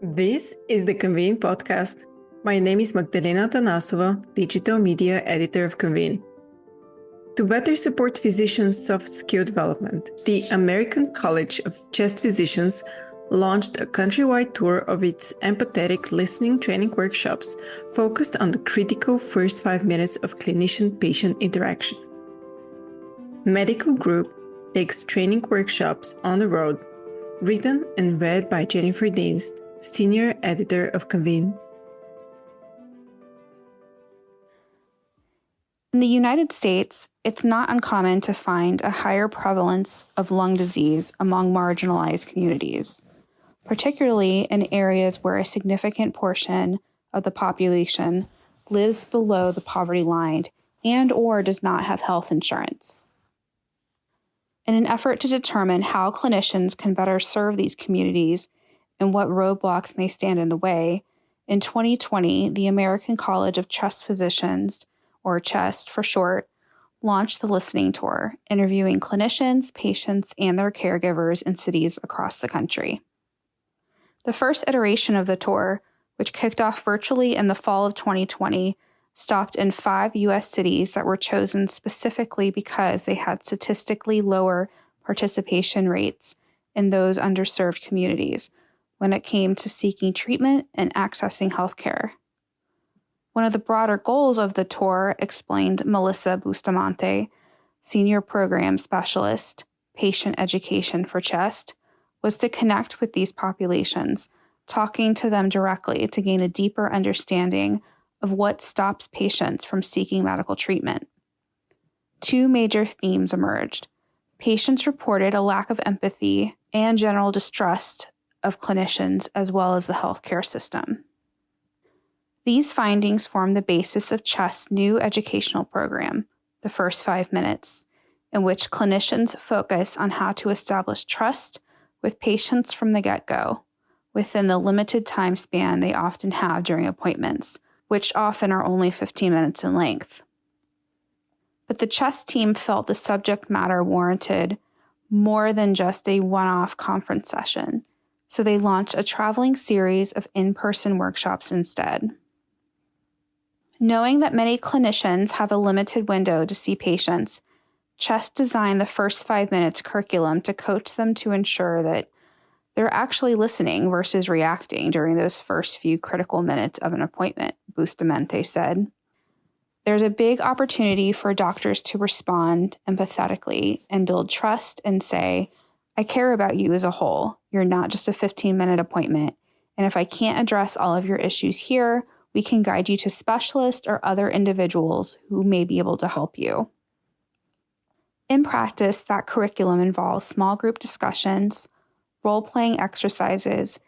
This is the Convene podcast. My name is Magdalina Atanassova, Digital Media Editor of Convene. To better support physicians' soft skill development, the American College of Chest Physicians launched a countrywide tour of its empathetic listening training workshops focused on the critical first 5 minutes of clinician-patient interaction. Medical Group takes training workshops on the road, written and read by Jennifer Dienst, Senior Editor of Convene. In the United States, it's not uncommon to find a higher prevalence of lung disease among marginalized communities, particularly in areas where a significant portion of the population lives below the poverty line and/or does not have health insurance. In an effort to determine how clinicians can better serve these communities and what roadblocks may stand in the way, in 2020, the American College of Chest Physicians, or CHEST for short, launched the listening tour, interviewing clinicians, patients, and their caregivers in cities across the country. The first iteration of the tour, which kicked off virtually in the fall of 2020, stopped in 5 U.S. cities that were chosen specifically because they had statistically lower participation rates in those underserved communities when it came to seeking treatment and accessing healthcare. One of the broader goals of the tour, explained Melissa Bustamante, Senior Program Specialist, Patient Education for CHEST, was to connect with these populations, talking to them directly to gain a deeper understanding of what stops patients from seeking medical treatment. 2 major themes emerged. Patients reported a lack of empathy and general distrust of clinicians as well as the healthcare system. These findings form the basis of CHEST's new educational program, the First 5 Minutes, in which clinicians focus on how to establish trust with patients from the get-go, within the limited time span they often have during appointments, which often are only 15 minutes in length. But the CHEST team felt the subject matter warranted more than just a one-off conference session, so they launched a traveling series of in-person workshops instead. Knowing that many clinicians have a limited window to see patients, CHEST designed the First 5 Minutes curriculum to coach them to ensure that they're actually listening versus reacting during those first few critical minutes of an appointment, Bustamante said. There's a big opportunity for doctors to respond empathetically and build trust and say, I care about you as a whole. You're not just a 15-minute appointment. And if I can't address all of your issues here, we can guide you to specialists or other individuals who may be able to help you. In practice, that curriculum involves small group discussions, role-playing exercises,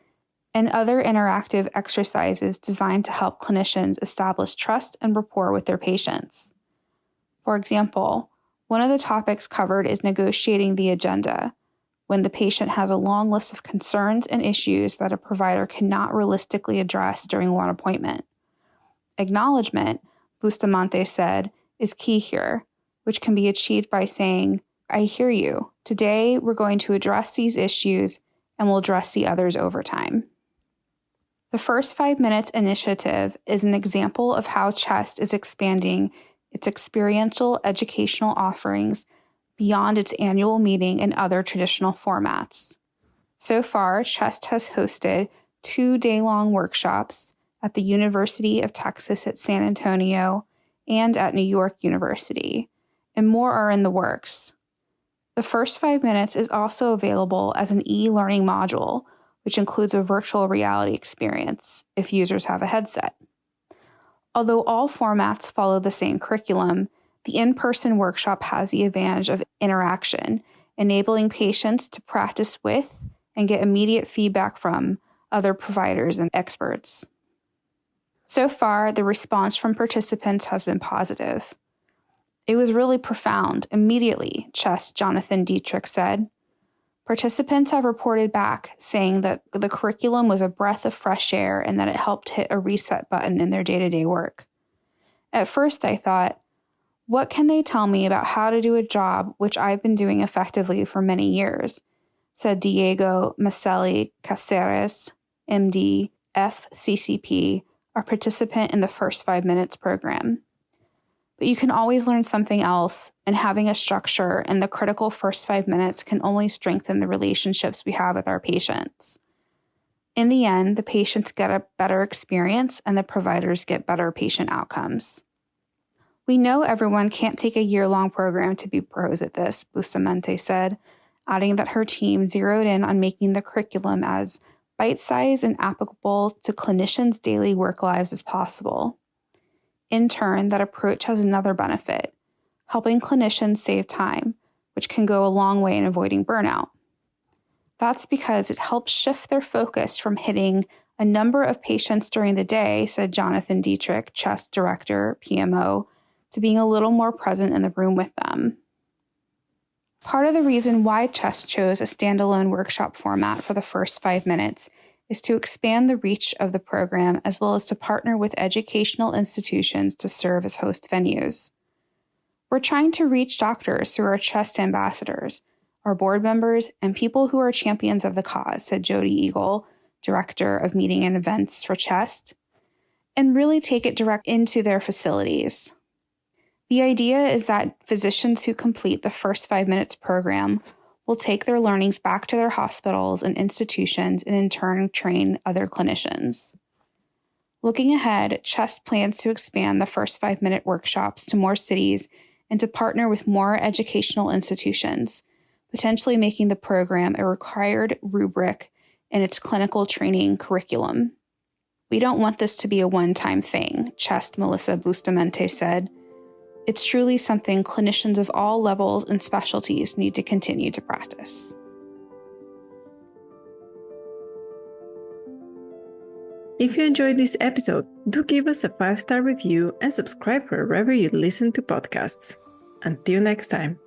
and other interactive exercises designed to help clinicians establish trust and rapport with their patients. For example, one of the topics covered is negotiating the agenda, when the patient has a long list of concerns and issues that a provider cannot realistically address during one appointment. Acknowledgement, Bustamante said, is key here, which can be achieved by saying, I hear you. Today, we're going to address these issues and we'll address the others over time. The First 5 Minutes initiative is an example of how CHEST is expanding its experiential educational offerings beyond its annual meeting and other traditional formats. So far, CHEST has hosted 2 day-long workshops at the University of Texas at San Antonio and at New York University, and more are in the works. The First 5 Minutes is also available as an e-learning module, which includes a virtual reality experience if users have a headset. Although all formats follow the same curriculum, the in-person workshop has the advantage of interaction, enabling patients to practice with and get immediate feedback from other providers and experts. So far, the response from participants has been positive. It was really profound, immediately, CHEST Jonathan Dietrich said. Participants have reported back saying that the curriculum was a breath of fresh air and that it helped hit a reset button in their day-to-day work. At first, I thought, what can they tell me about how to do a job which I've been doing effectively for many years, said Diego Maselli Caceres, MD, FCCP, or participant in the First 5 Minutes program. But you can always learn something else, and having a structure and the critical first 5 minutes can only strengthen the relationships we have with our patients. In the end, the patients get a better experience and the providers get better patient outcomes. We know everyone can't take a year-long program to be pros at this, Bustamante said, adding that her team zeroed in on making the curriculum as bite-sized and applicable to clinicians' daily work lives as possible. In turn, that approach has another benefit, helping clinicians save time, which can go a long way in avoiding burnout. That's because it helps shift their focus from hitting a number of patients during the day, said Jonathan Dietrich, CHEST Director, PMO, to being a little more present in the room with them. Part of the reason why CHEST chose a standalone workshop format for the first 5 minutes is to expand the reach of the program as well as to partner with educational institutions to serve as host venues. We're trying to reach doctors through our CHEST ambassadors, our board members, and people who are champions of the cause, said Jody Eagle, Director of Meeting and Events for CHEST, and really take it direct into their facilities. The idea is that physicians who complete the First 5 Minutes program will take their learnings back to their hospitals and institutions and in turn train other clinicians. Looking ahead, CHEST plans to expand the First 5 Minute workshops to more cities and to partner with more educational institutions, potentially making the program a required rubric in its clinical training curriculum. We don't want this to be a one-time thing, CHEST Melissa Bustamante said. It's truly something clinicians of all levels and specialties need to continue to practice. If you enjoyed this episode, do give us a 5-star review and subscribe wherever you listen to podcasts. Until next time.